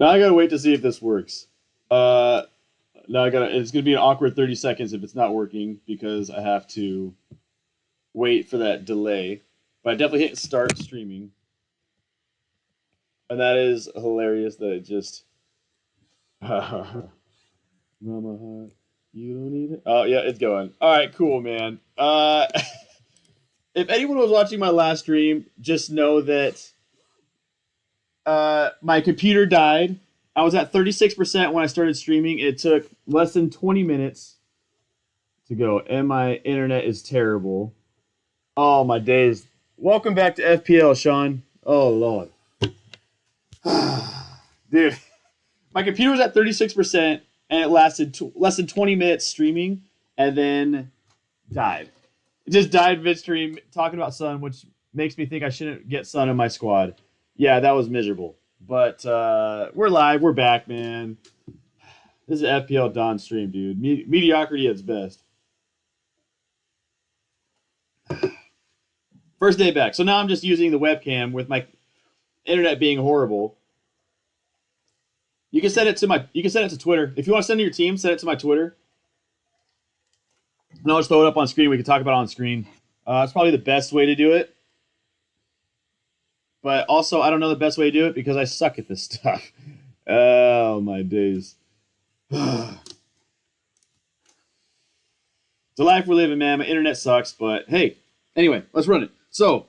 Now I gotta wait to see if this works. Uh, Now I gotta. It's gonna be an awkward 30 seconds if it's not working because I have to wait for that delay. But I definitely hit start streaming, and that is hilarious. That it just. Mama heart, you don't need it. Oh yeah, it's going. All right, cool, man. If anyone was watching my last stream, just know that my computer died. I was at 36% when I started streaming. It took less than 20 minutes to go, and my internet is terrible. Oh my days! Welcome back to FPL, Sean. Oh lord, dude, my computer was at 36%, and it lasted less than 20 minutes streaming, and then died. It just died midstream talking about Sun, which makes me think I shouldn't get Sun in my squad. Yeah, that was miserable. But we're live. We're back, man. This is FPL Dawn stream, dude. Mediocrity at its best. First day back. So now I'm just using the webcam with my internet being horrible. You can send it to Twitter. If you want to send it to your team, send it to my Twitter. And I'll just throw it up on screen. We can talk about it on screen. It's probably the best way to do it. But also, I don't know the best way to do it because I suck at this stuff. Oh, my days. It's a life we're living, man. My internet sucks, but hey. Anyway, let's run it. So,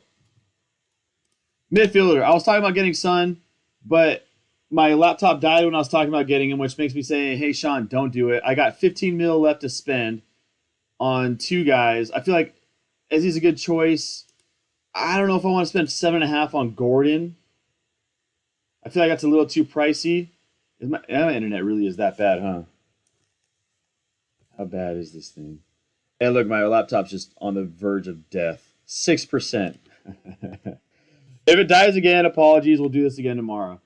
midfielder. I was talking about getting Son, but my laptop died when I was talking about getting him, which makes me say, hey, Sean, don't do it. I got 15 mil left to spend on two guys. I feel like Ezzy's a good choice. I don't know if I want to spend 7.5 on Gordon. I feel like that's a little too pricey. My internet really is that bad, huh? How bad is this thing? And look, my laptop's just on the verge of death. 6%. If it dies again, apologies. We'll do this again tomorrow.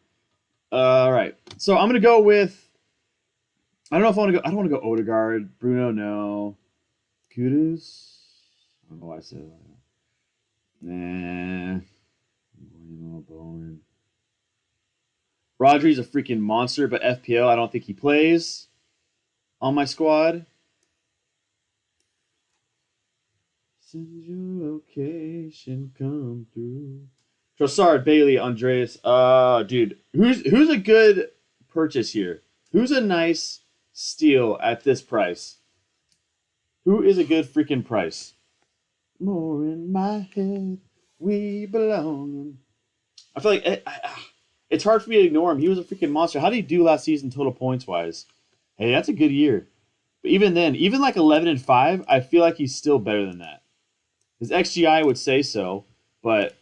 All right. So I'm gonna go with. I don't know if I want to go. I don't want to go Odegaard. Bruno, no. Kudus. I don't know why I said that. Nah. Bowen. Rodri's a freaking monster, but FPL, I don't think he plays on my squad. Send your location, come through. Trossard, Bailey, Andreas. Dude, who's a good purchase here? Who's a nice steal at this price? Who is a good freaking price? More in my head, we belong. I feel like it's hard for me to ignore him. He was a freaking monster. How did he do last season total points wise? Hey, that's a good year. But even then, even like 11-5, I feel like he's still better than that. His XGI would say so, but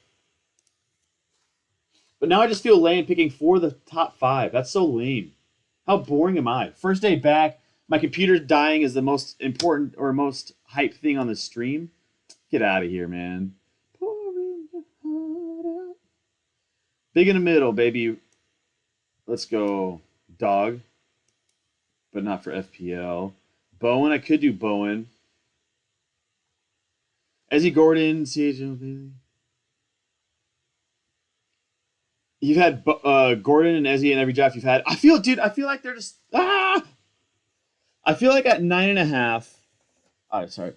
now I just feel lame picking 4 of the top 5. That's so lame. How boring am I? First day back, my computer's dying is the most important or most hype thing on the stream. Get out of here, man. Pouring your heart out. Big in the middle, baby. Let's go, dog. But not for FPL. Bowen, I could do Bowen. Ezzy Gordon, CHL Bailey. You've had Gordon and Ezzy in every draft you've had. I feel like they're just I feel like at 9.5. Oh, sorry.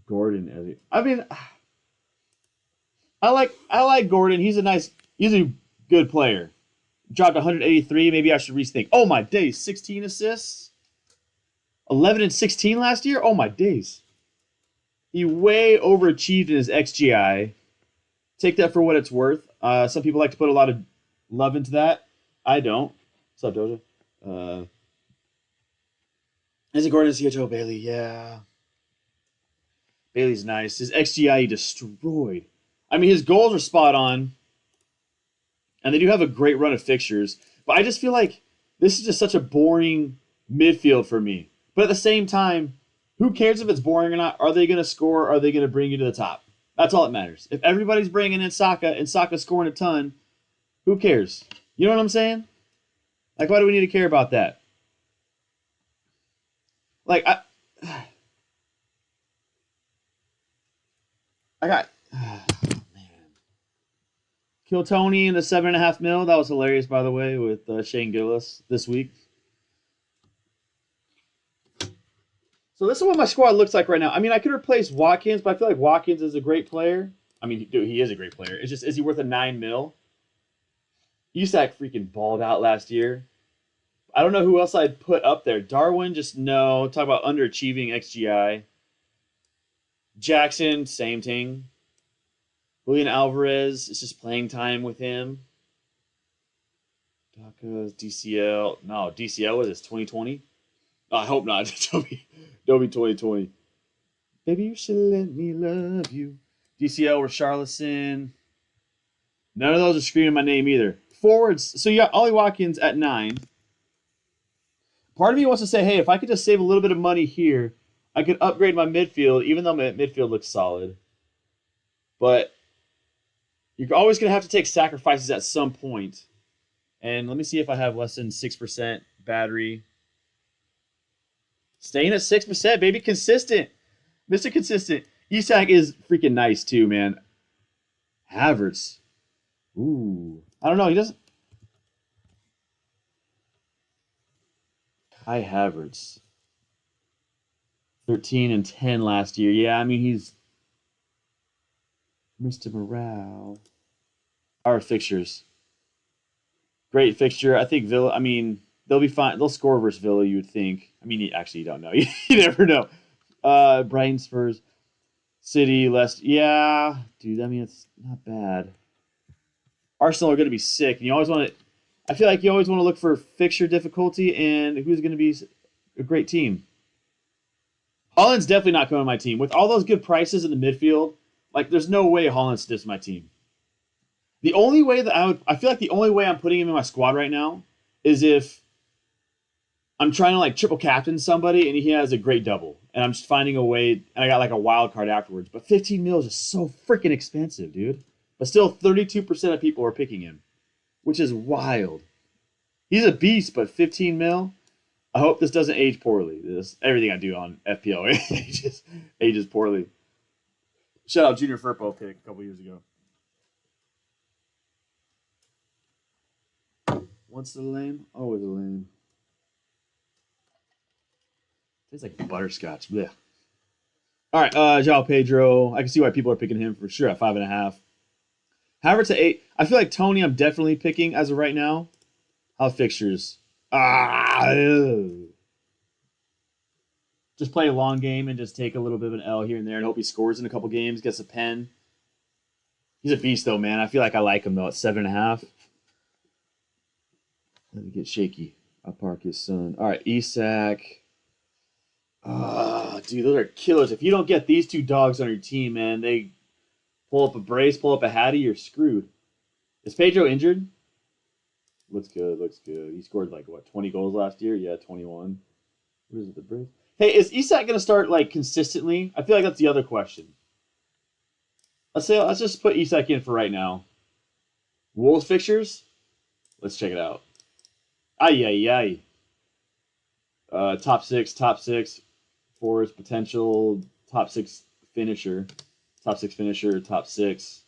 Gordon, Ezzy. I mean, I like Gordon. He's a good player. Dropped 183. Maybe I should rethink. Oh my days, 16 assists, 11 and 16 last year. Oh my days. He way overachieved in his XGI. Take that for what it's worth. Some people like to put a lot of love into that. I don't. What's up, Doja? Is it Gordon CHO Bailey? Yeah. Bailey's nice. His XGI he destroyed. I mean, his goals are spot on. And they do have a great run of fixtures. But I just feel like this is just such a boring midfield for me. But at the same time, who cares if it's boring or not? Are they going to score? Are they going to bring you to the top? That's all that matters. If everybody's bringing in Saka and Saka's scoring a ton, who cares? You know what I'm saying? Like, why do we need to care about that? Like, I got... man. Kill Tony in the 7.5 mil. That was hilarious, by the way, with Shane Gillis this week. So this is what my squad looks like right now. I mean, I could replace Watkins, but I feel like Watkins is a great player. I mean, dude, he is a great player. It's just, is he worth a 9 mil? Isak freaking balled out last year. I don't know who else I'd put up there. Darwin, just no. Talk about underachieving XGI. Jackson, same thing. Julian Alvarez, it's just playing time with him. Daka's DCL. No, DCL was this 2020? Oh, I hope not. Don't be 2020. Baby, you should let me love you. DCL, Richarlison. None of those are screaming my name either. Forwards. So you got Ollie Watkins at 9. Part of me wants to say, hey, if I could just save a little bit of money here, I could upgrade my midfield, even though my midfield looks solid. But you're always going to have to take sacrifices at some point. And let me see if I have less than 6% battery. Staying at 6%, baby. Consistent. Mr. Consistent. Isak is freaking nice, too, man. Havertz. Ooh. I don't know. He doesn't... Kai Havertz. 13 and 10 last year. Yeah, I mean, he's Mr. Morale. Our fixtures. Great fixture. I think Villa, I mean, they'll be fine. They'll score versus Villa, you would think. I mean, actually, you don't know. You never know. Brighton, Spurs, City, Leicester. Yeah, dude, I mean, it's not bad. Arsenal are going to be sick. And you always want to, I feel like you always want to look for fixture difficulty and who's going to be a great team. Holland's definitely not coming on my team. With all those good prices in the midfield, like, there's no way Holland stiffs my team. The only way that I feel like the only way I'm putting him in my squad right now is if I'm trying to, like, triple captain somebody and he has a great double. And I'm just finding a way, and I got, like, a wild card afterwards. But 15 mil is just so freaking expensive, dude. But still, 32% of people are picking him, which is wild. He's a beast, but 15 mil? I hope this doesn't age poorly. Everything I do on FPL ages poorly. Shout out Junior Firpo pick a couple years ago. Once a lame, always a lame. Tastes like butterscotch. Blech. All right, João Pedro. I can see why people are picking him for sure at 5.5. Havertz at 8. I feel like Tony I'm definitely picking as of right now. How's fixtures? Just play a long game and just take a little bit of an L here and there and hope he scores in a couple games, gets a pen. He's a beast, though, man. I feel like I like him, though, at 7.5. Let me get shaky. I'll park his son. All right, Isak. Dude, those are killers. If you don't get these two dogs on your team, man, they pull up a brace, pull up a Hattie, you're screwed. Is Pedro injured? Looks good, looks good. He scored, like, what, 20 goals last year? Yeah, 21. What is it, the brace? Hey, is Isak going to start, like, consistently? I feel like that's the other question. Let's just put Isak in for right now. Wolves fixtures? Let's check it out. Ay. Top six. Forwards, potential, top six finisher. Top six.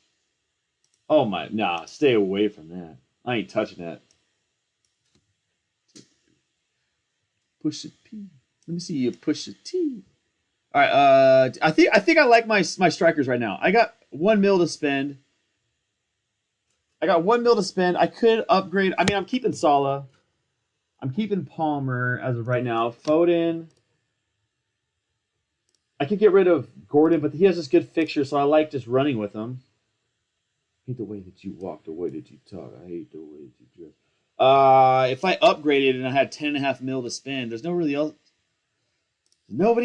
Oh my, nah, stay away from that. I ain't touching that. Push a P. Let me see you push a T. All right, I think I like my strikers right now. I got 1 mil to spend. I could upgrade. I mean, I'm keeping Salah. I'm keeping Palmer as of right now. Foden. I could get rid of Gordon, but he has this good fixture, so I like just running with him. I hate the way that you walk, the way that you talk. I hate the way that you dress. If I upgraded and I had 10.5 mil to spend, there's nobody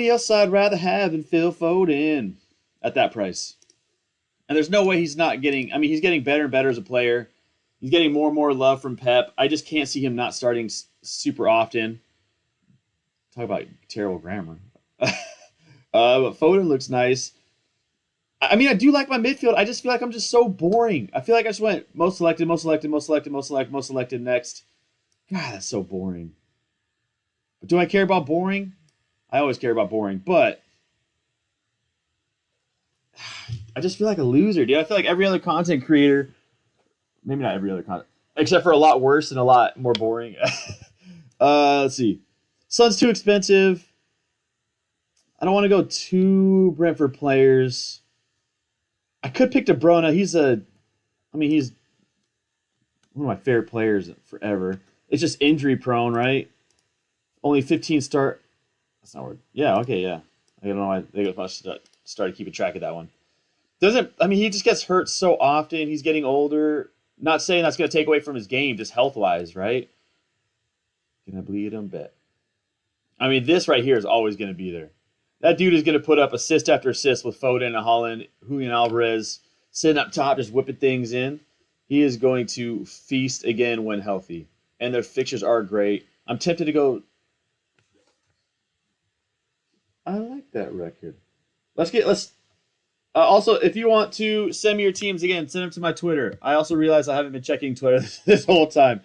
else I'd rather have than Phil Foden at that price. And there's no way he's not getting. I mean, he's getting better and better as a player. He's getting more and more love from Pep. I just can't see him not starting super often. Talk about terrible grammar. But Foden looks nice. I mean, I do like my midfield. I just feel like I'm just so boring. I feel like I just went most selected, next. God, that's so boring. But do I care about boring? I always care about boring, but I just feel like a loser, dude. I feel like every other content creator Maybe not every other content, except for a lot worse and a lot more boring. Let's see. Sun's too expensive. I don't want to go two Brentford players. I could pick De Bruyne. He's one of my favorite players forever. It's just injury prone, right? Only 15 start. That's not word. Yeah, okay, yeah. I don't know why they must started keeping track of that one. He just gets hurt so often. He's getting older. Not saying that's going to take away from his game, just health wise, right? Can I bleed him? Bet. This right here is always going to be there. That dude is going to put up assist after assist with Foden and Holland, Julian Alvarez sitting up top, just whipping things in. He is going to feast again when healthy, and their fixtures are great. I'm tempted to go. I like that record. Let's. Also, if you want to send me your teams again, send them to my Twitter. I also realize I haven't been checking Twitter this whole time.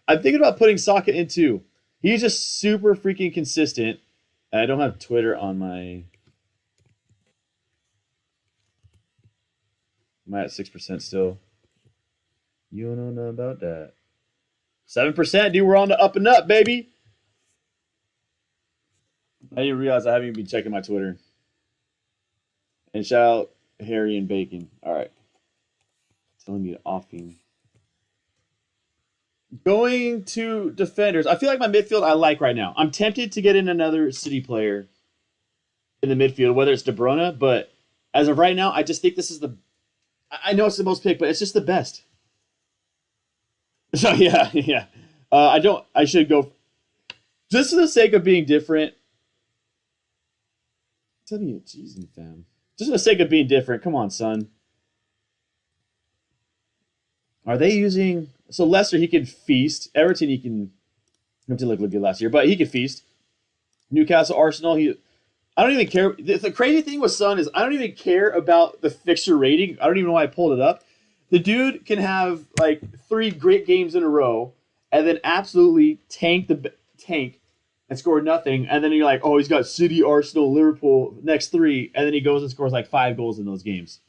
I'm thinking about putting Saka in too. He's just super freaking consistent. I don't have Twitter on my. Am I at 6% still? You don't know about that. 7%, dude. We're on the up and up, baby. I didn't realize I haven't even been checking my Twitter. And shout out Harry and Bacon. All right. Telling me to offing. Going to defenders. I feel like my midfield I like right now. I'm tempted to get in another City player in the midfield, whether it's De Bruyne, but as of right now, I just think this is the. I know it's the most picked, but it's just the best. So yeah, yeah. I don't. I should go just for the sake of being different. Tell me, Jesus, fam. Just for the sake of being different. Come on, son. Are they using so Leicester? He can feast. Everton, he can. I did look good last year, but he can feast. Newcastle, Arsenal. I don't even care. The crazy thing with Son is I don't even care about the fixture rating. I don't even know why I pulled it up. The dude can have like 3 great games in a row, and then absolutely tank and score nothing. And then you're like, oh, he's got City, Arsenal, Liverpool next 3, and then he goes and scores like 5 goals in those games.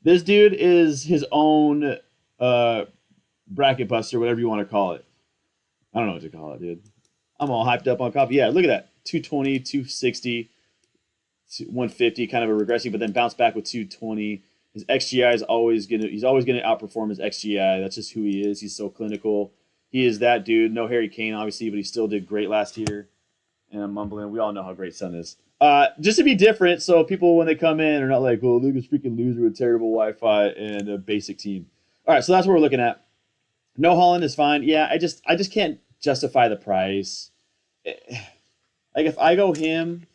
This dude is his own bracket buster, whatever you want to call it. I don't know what to call it, dude. I'm all hyped up on coffee. Yeah, look at that. 220, 260, 150, kind of a regressing, but then bounce back with 220. His XGI is he's always gonna outperform his XGI. That's just who he is. He's so clinical. He is that dude. No Harry Kane, obviously, but he still did great last year. And I'm mumbling. We all know how great Son is. Just to be different, so people when they come in are not like, oh, look at this freaking loser with terrible Wi-Fi and a basic team. All right, so that's what we're looking at. No Holland is fine. Yeah, I just can't justify the price. Like if I go him,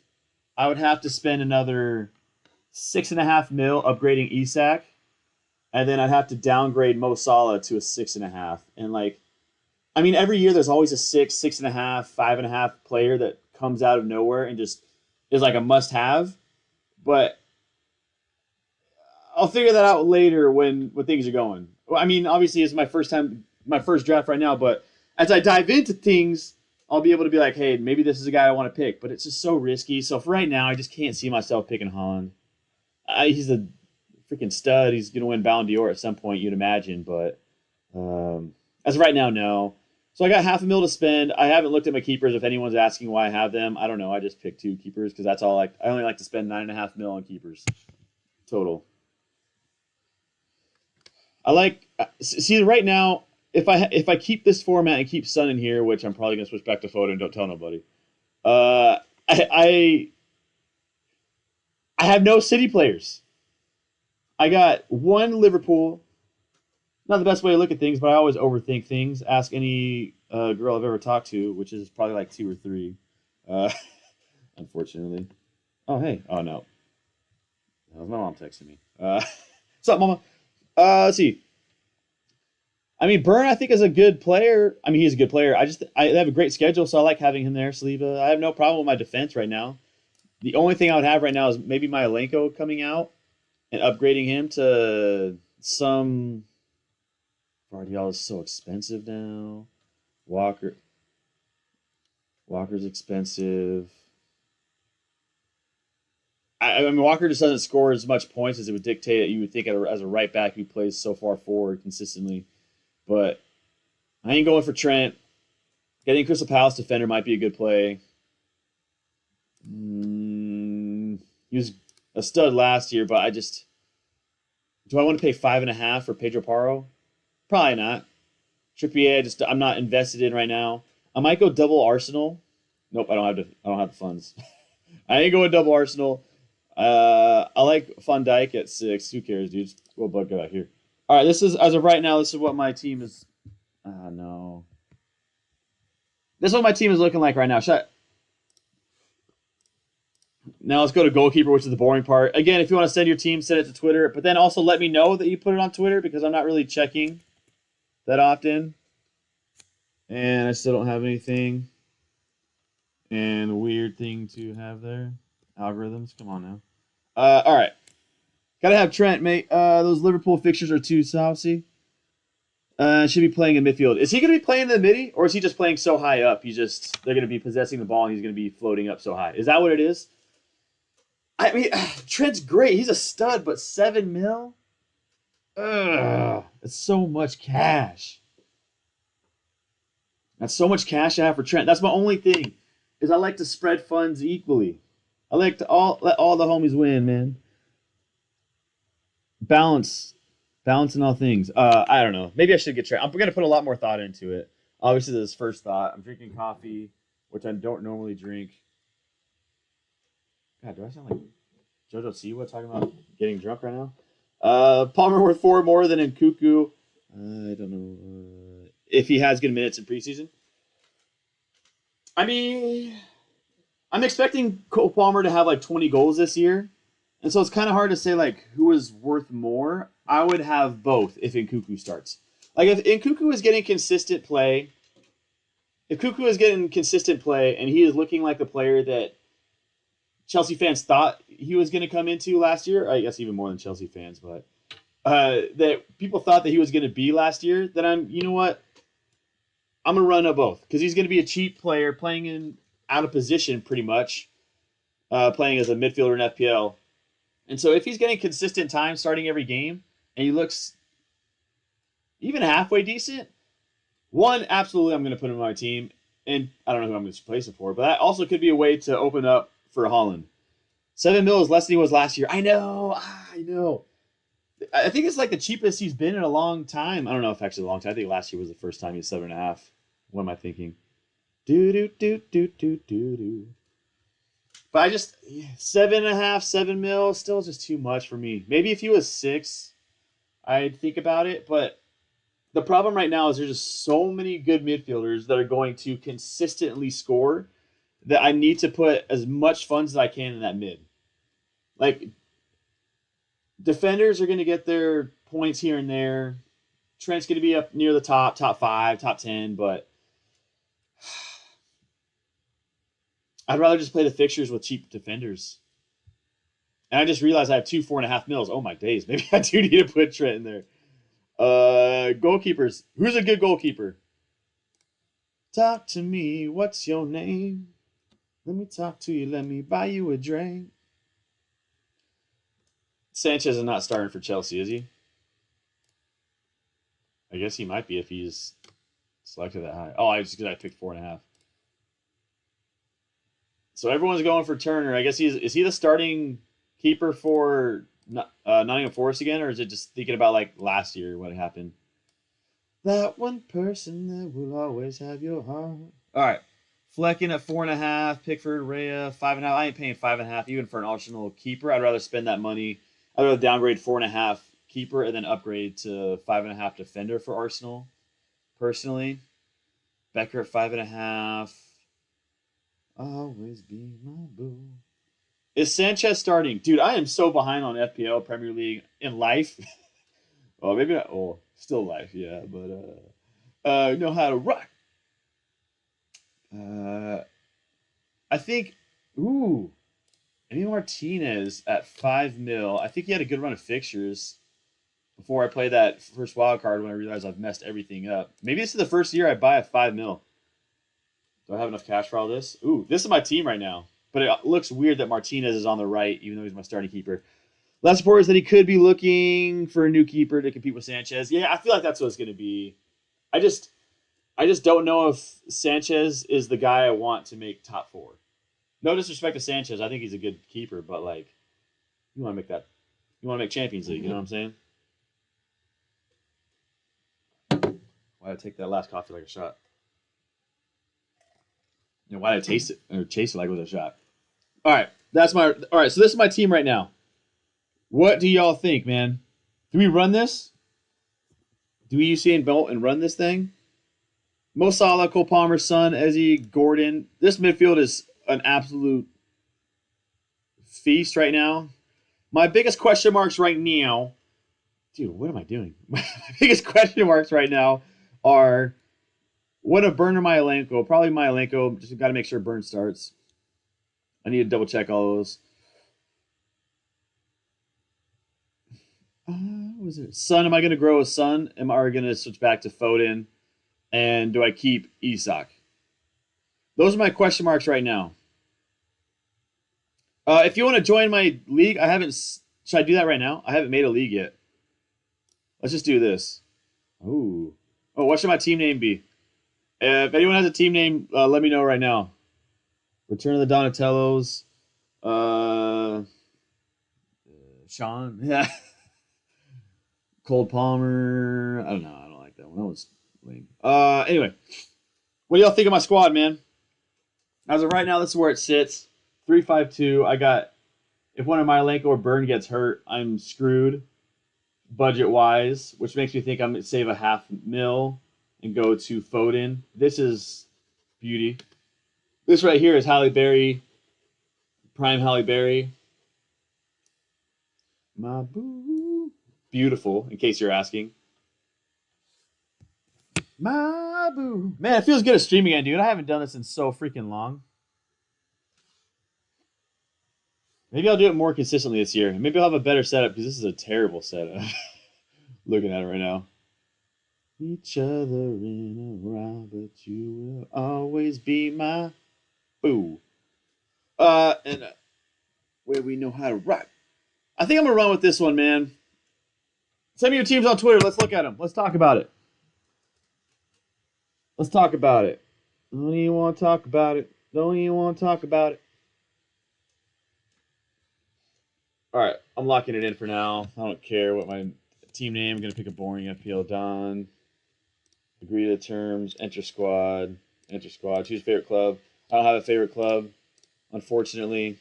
I would have to spend another 6.5 mil upgrading Isak, and then I'd have to downgrade Mo Salah to a 6.5. And every year there's always a 6.5, 5.5 player that comes out of nowhere and just is like a must-have. But I'll figure that out later when things are going. Obviously it's my first draft right now, but as I dive into things, I'll be able to be like, hey, maybe this is a guy I want to pick, but it's just so risky. So for right now, I just can't see myself picking Haaland. He's a freaking stud. He's going to win Ballon d'Or at some point, you'd imagine, but as of right now, no. So I got $500,000 to spend. I haven't looked at my keepers. If anyone's asking why I have them, I don't know. I just picked 2 keepers because that's all. I only like to spend $9.5 million on keepers total. See right now. If I keep this format and keep Son in here, which I'm probably gonna switch back to Foden, don't tell nobody. I have no City players. I got 1 Liverpool. Not the best way to look at things, but I always overthink things. Ask any girl I've ever talked to, which is probably like 2 or 3. Unfortunately. Oh hey. Oh no. That was my mom texting me. What's up, mama? Let's see. Burn, I think, is a good player. He's a good player. I have a great schedule, so I like having him there, Saliba. I have no problem with my defense right now. The only thing I would have right now is maybe my Alenko coming out and upgrading him to some. Guardiola is so expensive now. Walker's expensive. Walker just doesn't score as much points as it would dictate. You would think as a right back who plays so far forward consistently. but I ain't going for Trent. Getting Crystal Palace defender might be a good play. He was a stud last year, but do I want to pay 5.5 for Pedro Paro? Probably not. Trippier, I'm not invested in right now. I might go double Arsenal. Nope, I don't have the funds. I ain't going double Arsenal. I like Van Dijk at 6. Who cares, dude? We'll bug out here. All right, this is as of right now. This is what my team is. No. This is what my team is looking like right now. Now let's go to goalkeeper, which is the boring part. Again, if you want to send your team, send it to Twitter. But then also let me know that you put it on Twitter because I'm not really checking that often. And I still don't have anything. And weird thing to have there. Algorithms, come on now. All right. Gotta have Trent, mate. Those Liverpool fixtures are too saucy. Should be playing in midfield. Is he going to be playing in the midi, or is he just playing so high up? They're going to be possessing the ball, and he's going to be floating up so high. Is that what it is? I mean, Trent's great. He's a stud, but 7 mil? Ugh, it's so much cash. That's so much cash I have for Trent. That's my only thing, is I like to spread funds equally. I like to let all the homies win, man. Balancing all things. I don't know. Maybe I should get Trent. I'm going to put a lot more thought into it. Obviously, this is first thought. I'm drinking coffee, which I don't normally drink. God, do I sound like JoJo Siwa talking about getting drunk right now? Palmer worth 4 more than Nkunku. I don't know if he has good minutes in preseason. I mean, I'm expecting Cole Palmer to have like 20 goals this year. And so it's kind of hard to say like who is worth more. I would have both if Nkunku starts. Like if Nkunku is getting consistent play, and he is looking like the player that Chelsea fans thought he was going to come into last year, I guess even more than Chelsea fans, but that people thought that he was going to be last year, then you know what? I'm going to run up both because he's going to be a cheap player playing out of position pretty much, playing as a midfielder in FPL. And so if he's getting consistent time starting every game and he looks even halfway decent, absolutely I'm going to put him on my team. And I don't know who I'm going to replace him for, but that also could be a way to open up for Holland. 7 mil is less than he was last year. I know. I think it's like the cheapest he's been in a long time. I don't know if actually a long time. I think last year was the first time he was 7.5. What am I thinking? Do. But I just 7.5, 7 mil, still just too much for me. Maybe if he was 6, I'd think about it. But the problem right now is there's just so many good midfielders that are going to consistently score that I need to put as much funds as I can in that mid. Like, defenders are going to get their points here and there. Trent's going to be up near the top 5, top 10, but I'd rather just play the fixtures with cheap defenders. And I just realized I have 2 4.5 mils. Oh my days. Maybe I do need to put Trent in there. Goalkeepers. Who's a good goalkeeper? Talk to me. What's your name? Let me talk to you. Let me buy you a drink. Sanchez is not starting for Chelsea, is he? I guess he might be if he's selected that high. Oh, just because I picked 4.5. So everyone's going for Turner. I guess is he the starting keeper for Nottingham Forest again, or is it just thinking about like last year what happened? That one person that will always have your heart. All right, Flecken at 4.5, Pickford, Rhea 5.5. I ain't paying 5.5 even for an Arsenal keeper. I'd rather spend that money. I'd rather downgrade 4.5 keeper and then upgrade to 5.5 defender for Arsenal. Personally, Becker at 5.5. Always be my boo. Is Sanchez starting? Dude, I am so behind on FPL, Premier League, in life. Oh, maybe not. Oh, still life, yeah. But, know how to rock. I think, Emi Martinez at 5 mil. I think he had a good run of fixtures before I played that first wild card when I realized I've messed everything up. Maybe this is the first year I buy a 5 mil. Do I have enough cash for all this? This is my team right now. But it looks weird that Martinez is on the right, even though he's my starting keeper. Last report is that he could be looking for a new keeper to compete with Sanchez. Yeah, I feel like that's what it's going to be. I just don't know if Sanchez is the guy I want to make top 4. No disrespect to Sanchez, I think he's a good keeper, but like you want to make that, you want to make Champions League. You know what I'm saying? Why did I take that last coffee like a shot? You know, why did I taste it or chase it like it was a shot? All right, that's my. All right, so this is my team right now. What do y'all think, man? Do we run this? Do we use Usain Bolt and run this thing? Mo Salah, Cole Palmer, Son, Ezzy, Gordon. This midfield is an absolute feast right now. My biggest question marks right now, dude, what am I doing? My biggest question marks right now are what if Burn or Myelenko? Probably Myelenko. Just got to make sure Burn starts. I need to double check all those. What was it? Son, am I going to grow a Son? Am I going to switch back to Foden? And do I keep Isak? Those are my question marks right now. If you want to join my league, I haven't. Should I do that right now? I haven't made a league yet. Let's just do this. Ooh. Oh, what should my team name be? If anyone has a team name, let me know right now. Return of the Donatellos. Sean. Yeah. Cole Palmer. I don't know. I don't like that one. That was lame. Anyway. What do y'all think of my squad, man? As of right now, this is where it sits. 3-5-2. I got, if one of Myelenko or Burn gets hurt, I'm screwed budget-wise, which makes me think I'm going to save a $500,000 and go to Foden. This is beauty. This right here is Halle Berry, prime Halle Berry. My boo. Beautiful, in case you're asking. My boo. Man, it feels good to stream again, dude. I haven't done this in so freaking long. Maybe I'll do it more consistently this year. Maybe I'll have a better setup because this is a terrible setup. Looking at it right now. Each other in a row, but you will always be my boo. And where we know how to rock. I think I'm gonna run with this one, man. Send me your teams on Twitter. Let's look at them. Let's talk about it. Let's talk about it. Don't you want to talk about it? Don't you want to talk about it? All right, I'm locking it in for now. I don't care what my team name. I'm gonna pick a boring FPL Don. Agree to the terms. Enter squad. Enter squad. Choose favorite club. I don't have a favorite club, unfortunately.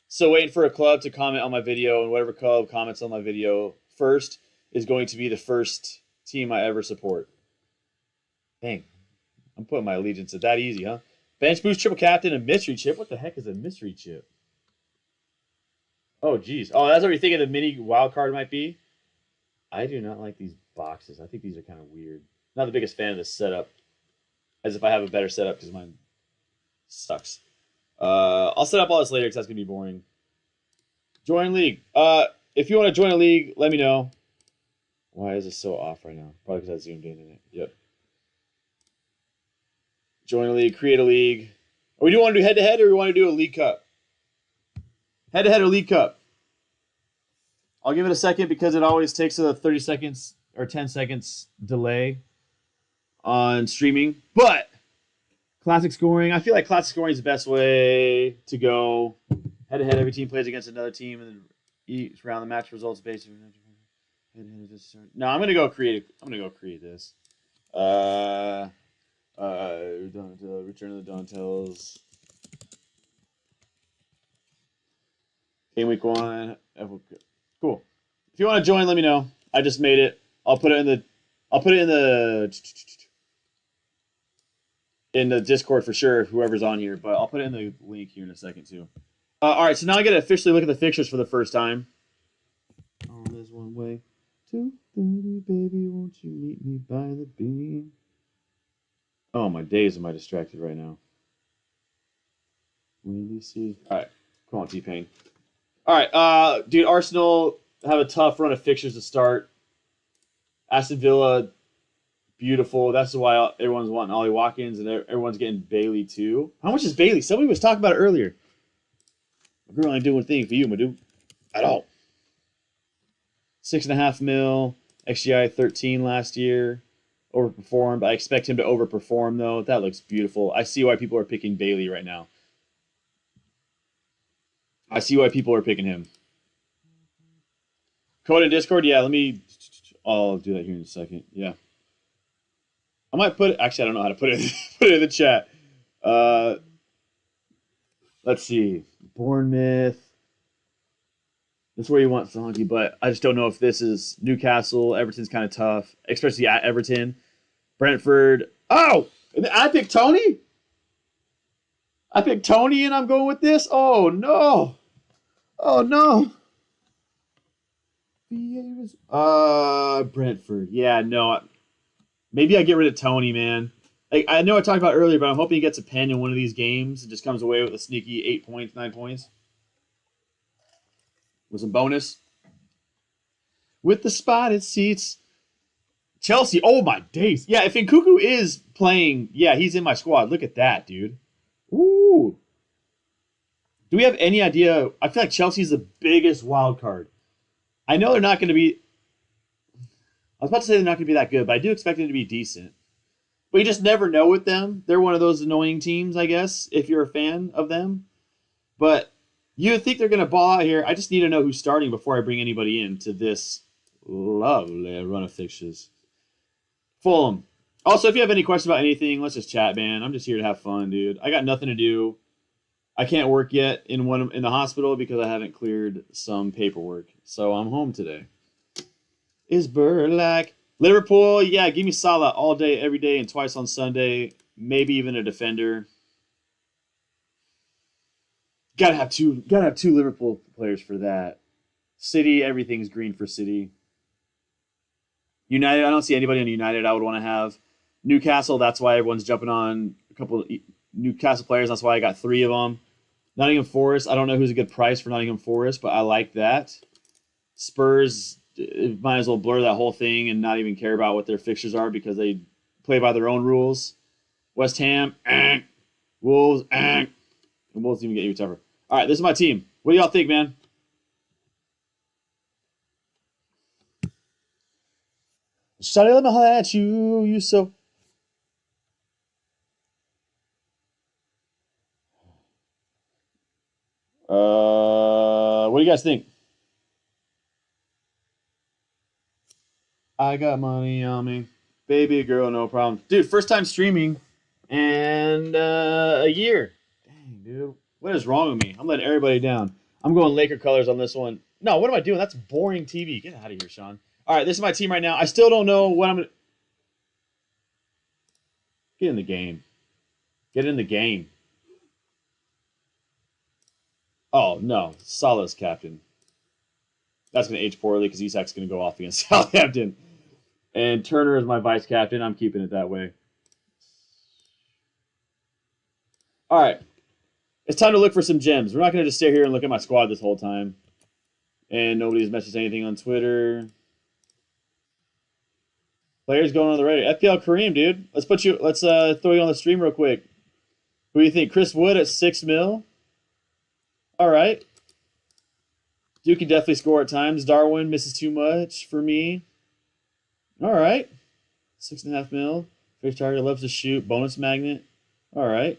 So waiting for a club to comment on my video, and whatever club comments on my video first is going to be the first team I ever support. Dang, I'm putting my allegiance at that easy, huh? Bench boost, triple captain, and mystery chip. What the heck is a mystery chip? Oh, geez. Oh, that's what you're thinking the mini wild card might be? I do not like these boxes. I think these are kind of weird. Not the biggest fan of this setup. As if I have a better setup because mine sucks. I'll set up all this later because that's going to be boring. Join league. If you want to join a league, let me know. Why is this so off right now? Probably because I zoomed in it. Yep. Join a league. Create a league. We do want to do head-to-head or we want to do a league cup? Head-to-head or league cup? I'll give it a second because it always takes a 30 seconds or 10 seconds delay on streaming. But classic scoring, I feel like classic scoring is the best way to go. Head-to-head, every team plays against another team, and then each round the match results based on. No, I'm gonna go create. I'm gonna go create this. Return of the Donatellos. Game week 1. Cool. If you want to join, let me know. I just made it. I'll put it in the. I'll put it in the Discord for sure. Whoever's on here, but I'll put it in the link here in a second too. All right, so now I get to officially look at the fixtures for the first time. Oh, there's one way. 2:30, baby, won't you meet me by the beam? Oh, my days am I distracted right now. Will you see? All right, come on, T-Pain. All right, dude, Arsenal have a tough run of fixtures to start. Aston Villa, beautiful. That's why everyone's wanting Ollie Watkins and everyone's getting Bailey too. How much is Bailey? Somebody was talking about it earlier. My girl ain't doing a thing for you, my dude. At all. 6.5 mil. XGI 13 last year. overperformed. I expect him to overperform though. That looks beautiful. I see why people are picking Bailey right now. I see why people are picking him. Code in Discord. Yeah, let me. I'll do that here in a second. Yeah, I might put it. Actually, I don't know how to put it. Put it in the chat. Uh, let's see. Bournemouth. That's where you want Zonky, but I just don't know if this is Newcastle. Everton's kind of tough, especially at Everton. Brentford. Oh, I picked Tony. I picked Tony, and I'm going with this. Oh no! Oh no! Brentford. Yeah, no. Maybe I get rid of Tony, man. I know I talked about it earlier, but I'm hoping he gets a pen in one of these games and just comes away with a sneaky 8 points, 9 points. With some bonus. With the spotted seats. Chelsea. Oh, my days. Yeah, if Nkuku is playing, yeah, he's in my squad. Look at that, dude. Ooh. Do we have any idea? I feel like Chelsea's the biggest wild card. I know they're not going to be. I was about to say they're not going to be that good, but I do expect them to be decent. But you just never know with them. They're one of those annoying teams, I guess, if you're a fan of them. But you would think they're going to ball out here. I just need to know who's starting before I bring anybody into this lovely run of fixtures. Fulham. Also, if you have any questions about anything, let's just chat, man. I'm just here to have fun, dude. I got nothing to do. I can't work yet in the hospital because I haven't cleared some paperwork. So I'm home today. Is Burlack. Liverpool, yeah, give me Salah all day, every day, and twice on Sunday. Maybe even a defender. Gotta have two Liverpool players for that. City, everything's green for City. United, I don't see anybody on United I would want to have. Newcastle, that's why everyone's jumping on a couple of Newcastle players. That's why I got 3 of them. Nottingham Forest, I don't know who's a good price for Nottingham Forest, but I like that. Spurs, might as well blur that whole thing and not even care about what their fixtures are because they play by their own rules. West Ham, Wolves, and Wolves even get you tougher. All right, this is my team. What do y'all think, man? Shawty, let me holler at you, you so. What do you guys think? I got money on me. Baby girl, no problem. Dude, first time streaming and a year. Dang, dude. What is wrong with me? I'm letting everybody down. I'm going Laker colors on this one. No, what am I doing? That's boring TV. Get out of here, Sean. All right, this is my team right now. I still don't know what I'm going to... Get in the game. Get in the game. Oh, no. Salah's captain. That's going to age poorly because Isak's going to go off against Southampton. And Turner is my vice captain. I'm keeping it that way. All right. It's time to look for some gems. We're not going to just stay here and look at my squad this whole time. And nobody's messaged anything on Twitter. Players going on the radio. FPL Kareem, dude. Let's throw you on the stream real quick. Who do you think? Chris Wood at 6 mil. All right. Duke can definitely score at times. Darwin misses too much for me. All right. 6.5 mil. Fish target loves to shoot. Bonus magnet. All right.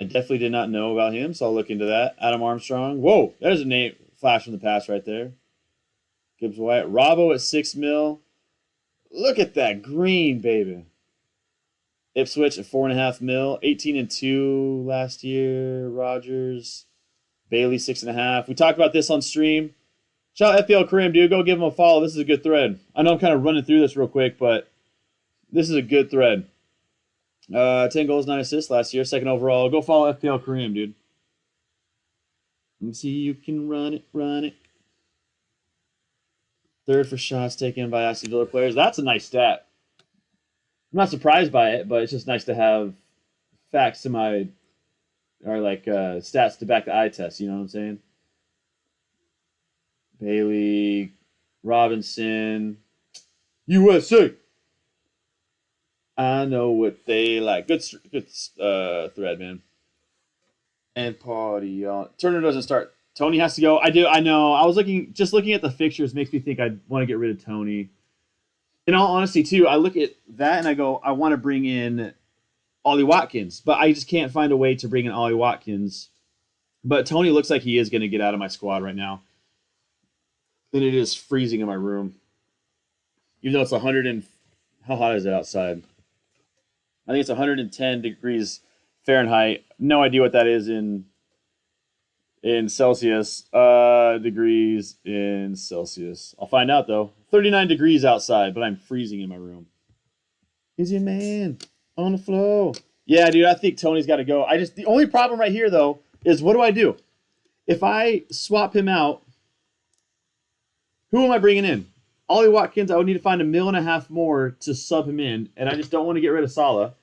I definitely did not know about him, so I'll look into that. Adam Armstrong. Whoa, there's a name flash from the past right there. Gibbs White. Robbo at 6 mil. Look at that green, baby. Ipswich at 4.5 mil. 18-2 last year. Rogers. Bailey 6.5. We talked about this on stream. Shout out FPL Kareem, dude. Go give him a follow. This is a good thread. I know I'm kind of running through this real quick, but this is a good thread. 10 goals, 9 assists last year. 2nd overall. Go follow FPL Kareem, dude. Let me see. You can run it, run it. 3rd for shots taken by Aston Villa players. That's a nice stat. I'm not surprised by it, but it's just nice to have facts to my, or like stats to back the eye test. You know what I'm saying? Bailey, Robinson, USA. I know what they like. Good thread, man. And party on. Turner doesn't start. Tony has to go. I do. I know. I was looking at the fixtures. Makes me think I want to get rid of Tony. In all honesty, too, I look at that and I go, I want to bring in Ollie Watkins, but I just can't find a way to bring in Ollie Watkins. But Tony looks like he is going to get out of my squad right now. And it is freezing in my room. Even though it's 100 and how hot is it outside? I think it's 110 degrees Fahrenheit. No idea what that is in Celsius. Degrees in Celsius. I'll find out though. 39 degrees outside, but I'm freezing in my room. Is your man on the floor? Yeah, dude, I think Tony's got to go. The only problem right here though is what do I do? If I swap him out, who am I bringing in? Ollie Watkins, I would need to find $1.5 million more to sub him in, and I just don't want to get rid of Salah.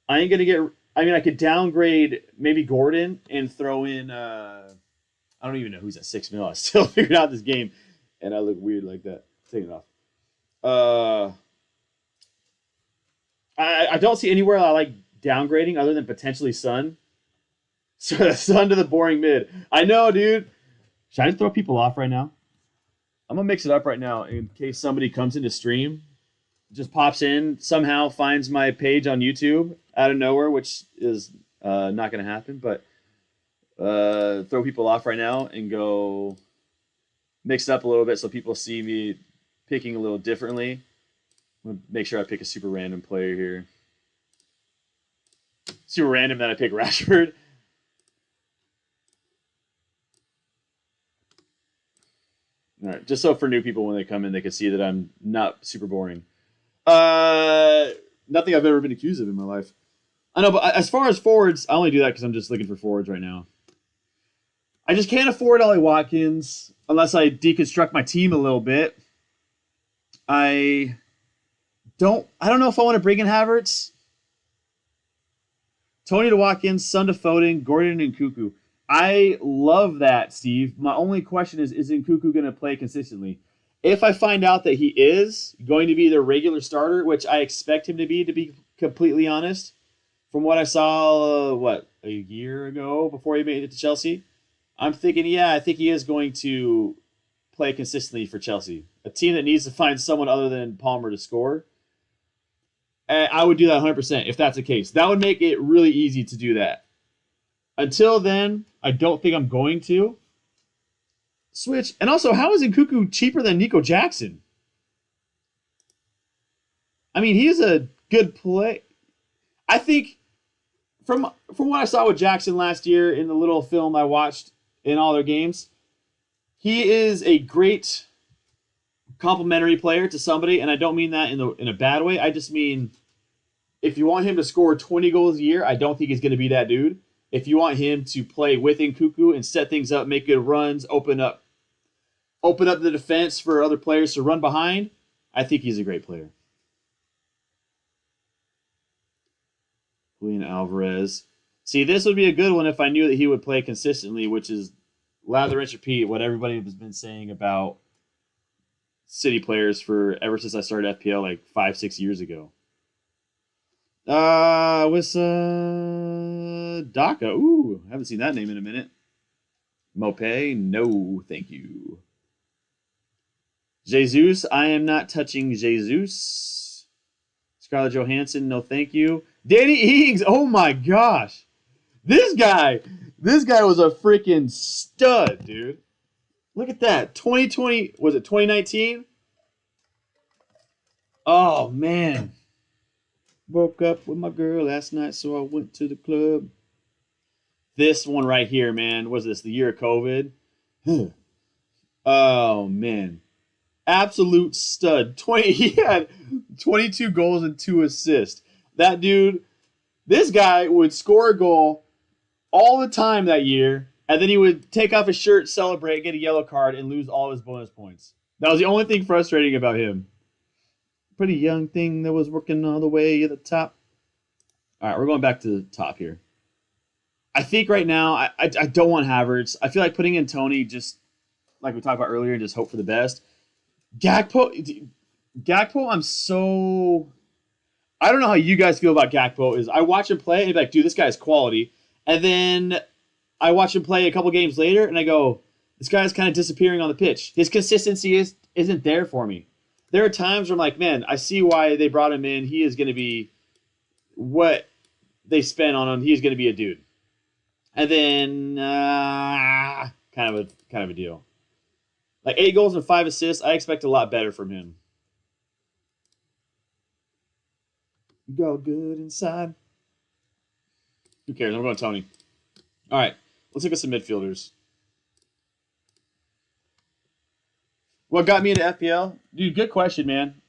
I ain't gonna get. I mean, I could downgrade maybe Gordon and throw in. I don't even know who's at 6 mil. I still figured out this game, and I look weird like that. Take it off. I don't see anywhere I like downgrading other than potentially Sun. So Sun to the boring mid. I know, dude. Should I just throw people off right now? I'm gonna mix it up right now in case somebody comes into stream, just pops in, somehow finds my page on YouTube out of nowhere, which is not gonna happen. But throw people off right now and go mix it up a little bit so people see me picking a little differently. I'm gonna make sure I pick a super random player here. Super random that I pick Rashford. All right, just so for new people when they come in, they can see that I'm not super boring. Nothing I've ever been accused of in my life. I know, but as far as forwards, I only do that because I'm just looking for forwards right now. I just can't afford Ollie Watkins unless I deconstruct my team a little bit. I don't know if I want to bring in Havertz. Tony to Watkins, Son to Foden, Gordon and Cuckoo. I love that, Steve. My only question is Nkuku going to play consistently? If I find out that he is going to be the regular starter, which I expect him to be completely honest, from what I saw, a year ago before he made it to Chelsea, I'm thinking, yeah, I think he is going to play consistently for Chelsea, a team that needs to find someone other than Palmer to score. And I would do that 100% if that's the case. That would make it really easy to do that. Until then, I don't think I'm going to switch. And also, how is Nkuku cheaper than Nico Jackson? I mean, he's a good play. I think from what I saw with Jackson last year in the little film I watched in all their games, he is a great complimentary player to somebody, and I don't mean that in a bad way. I just mean if you want him to score 20 goals a year, I don't think he's going to be that dude. If you want him to play with Nkuku and set things up, make good runs, open up the defense for other players to run behind, I think he's a great player. Julian Alvarez. See, this would be a good one if I knew that he would play consistently, which is lather, rinse, repeat, what everybody has been saying about City players for ever since I started FPL like 5-6 years ago. With Daka. Ooh, haven't seen that name in a minute. Mopé, no, thank you. Jesus, I am not touching Jesus. Scarlett Johansson, no, thank you. Danny Ings, oh my gosh, this guy was a freaking stud, dude. Look at that, 2020, was it 2019? Oh man. Woke up with my girl last night, so I went to the club. This one right here, man. Was this the year of COVID? Oh, man. Absolute stud. He had 22 goals and 2 assists. That dude, this guy would score a goal all the time that year, and then he would take off his shirt, celebrate, get a yellow card, and lose all his bonus points. That was the only thing frustrating about him. Pretty young thing that was working all the way to the top. All right, we're going back to the top here. I think right now, I don't want Havertz. I feel like putting in Tony just like we talked about earlier and just hope for the best. Gakpo, I'm so... I don't know how you guys feel about Gakpo. Is I watch him play and be like, dude, this guy's quality. And then I watch him play a couple games later and I go, this guy's kind of disappearing on the pitch. His consistency isn't there for me. there are times where I'm like, man, I see why they brought him in. He is going to be what they spent on him. He's going to be a dude. And then kind of a deal. Like 8 goals and 5 assists, I expect a lot better from him. Go good inside. Who cares? I'm going Tony. All right, let's look at some midfielders. What got me into FPL? Dude, good question, man.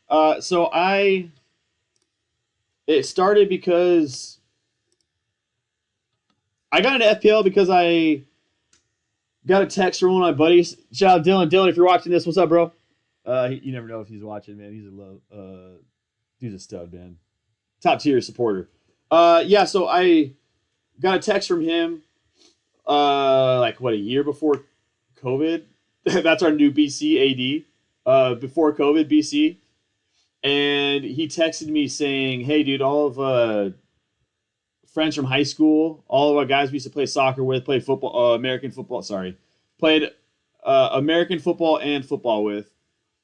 It started because I got into FPL because I got a text from one of my buddies. Shout out Dylan. Dylan, if you're watching this, what's up, bro? You never know if he's watching, man. He's a love. He's a stud, man. Top tier supporter. So I got a text from him. A year before COVID. That's our new BC AD. Before COVID, BC, and he texted me saying, "Hey, dude, all of friends from high school, all of our guys we used to play soccer with, played football, American football. Sorry, played American football and football with,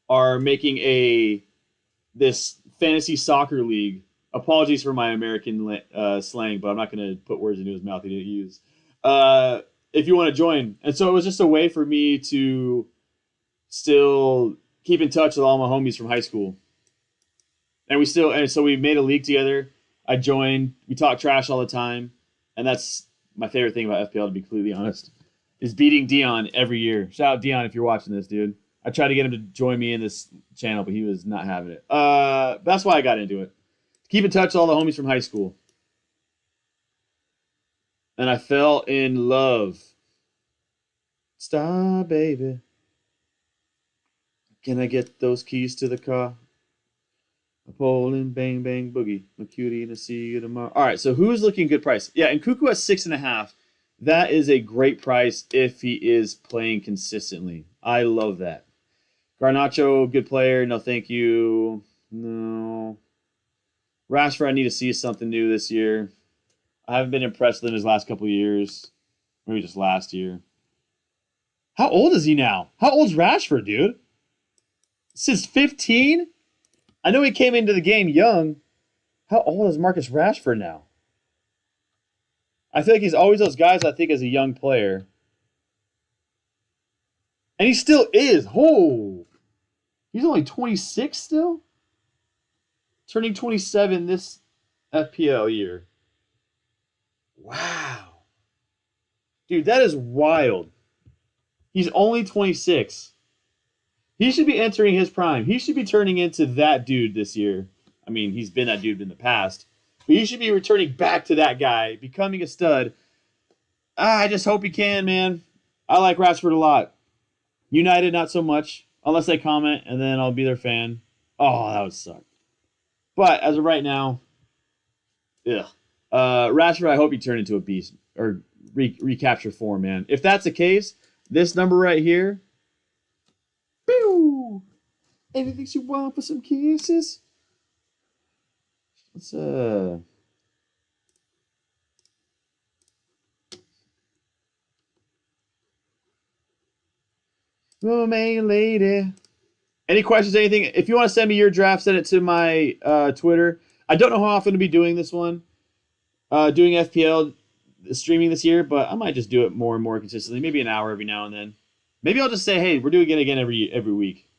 are making this fantasy soccer league. Apologies for my American slang, but I'm not going to put words into his mouth he didn't use. If you want to join." And so it was just a way for me to still keep in touch with all my homies from high school. And so we made a league together. I joined. We talk trash all the time. And that's my favorite thing about FPL, to be completely honest, is beating Dion every year. Shout out Dion if you're watching this, dude. I tried to get him to join me in this channel, but he was not having it. That's why I got into it. Keep in touch with all the homies from high school. And I fell in love. Star, baby. Can I get those keys to the car? A Poland, bang, bang, boogie. My cutie, to see you tomorrow. All right, so who's looking good price? Yeah, and Cuckoo at 6.5. That is a great price if he is playing consistently. I love that. Garnacho, good player. No, thank you. No. Rashford, I need to see something new this year. I haven't been impressed with him his last couple of years. Maybe just last year. How old is he now? How old's Rashford, dude? Since 15? I know he came into the game young. How old is Marcus Rashford now? I feel like he's always those guys I think as a young player. And he still is. Oh, he's only 26 still? Turning 27 this FPL year. Wow. Dude, that is wild. He's only 26. He should be entering his prime. He should be turning into that dude this year. I mean, he's been that dude in the past. But he should be returning back to that guy, becoming a stud. I just hope he can, man. I like Rashford a lot. United, not so much. Unless they comment, and then I'll be their fan. Oh, that would suck. But as of right now, ugh. Rashford, I hope he turn into a beast. Or recapture form, man. If that's the case, this number right here. Pew! Anything you want for some kisses? Let's Oh, man, lady. Any questions, anything? If you want to send me your draft, send it to my Twitter. I don't know how often to be doing this one. Doing FPL streaming this year, but I might just do it more and more consistently. Maybe an hour every now and then. Maybe I'll just say, hey, we're doing it again every week.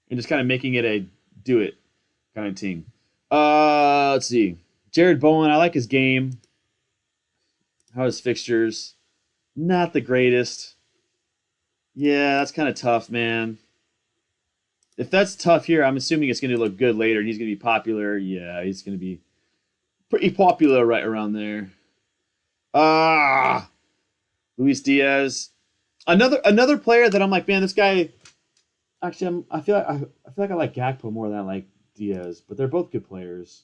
And just kind of making it a do it kind of team. Let's see. Jared Bowen, I like his game. How his fixtures? Not the greatest. Yeah, that's kind of tough, man. If that's tough here, I'm assuming it's going to look good later, and he's going to be popular. Yeah, he's going to be pretty popular right around there. Luis Diaz, another player that I'm like, man, this guy. Actually, I feel like I like Gakpo more than I like Diaz, but they're both good players.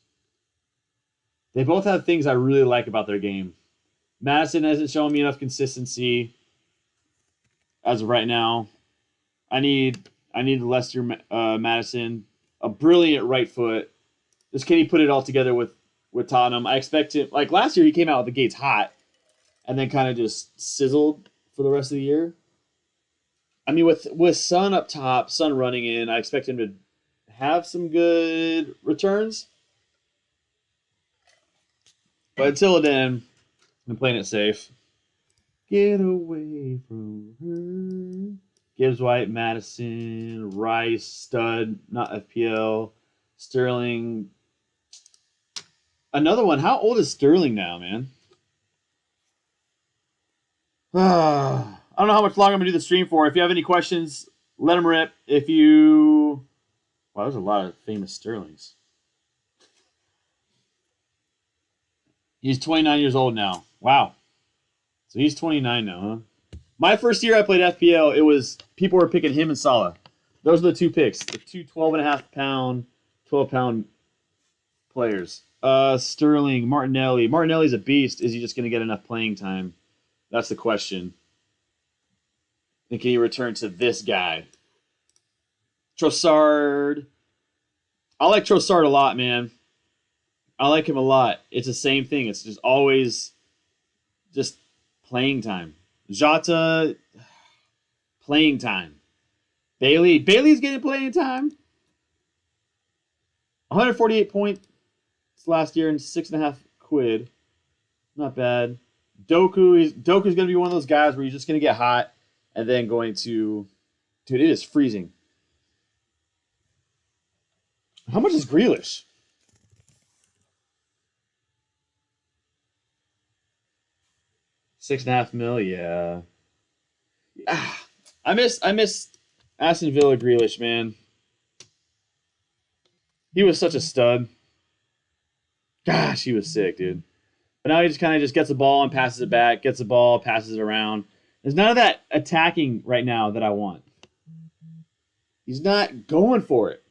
They both have things I really like about their game. Madison hasn't shown me enough consistency as of right now. I need Lester Madison, a brilliant right foot. Just can he put it all together with Tottenham? I expect him, like last year he came out of the gates hot and then kind of just sizzled for the rest of the year. I mean, with Son up top, Son running in, I expect him to have some good returns. But until then, I'm playing it safe. Get away from her. Gibbs White, Madison, Rice, Stud, not FPL, Sterling. Another one. How old is Sterling now, man? I don't know how much longer I'm going to do the stream for. If you have any questions, let them rip. If you. Wow, there's a lot of famous Sterlings. He's 29 years old now. Wow. So he's 29 now, huh? My first year I played FPL, it was people were picking him and Salah. Those are the two picks. The two 12.5-pound, 12-pound players. Sterling, Martinelli. Martinelli's a beast. Is he just going to get enough playing time? That's the question. And can he return to this guy? Trossard. I like Trossard a lot, man. I like him a lot. It's the same thing. It's just always just playing time. Jota, playing time. Bailey's getting playing time. 148 points last year and 6.5 quid. Not bad. Doku's going to be one of those guys where you're just going to get hot and then going to... Dude, it is freezing. How much is Grealish? $6.5 million, yeah. I miss Aston Villa Grealish, man. He was such a stud. Gosh, he was sick, dude. But now he just kind of just gets the ball and passes it back, gets the ball, passes it around. There's none of that attacking right now that I want. He's not going for it.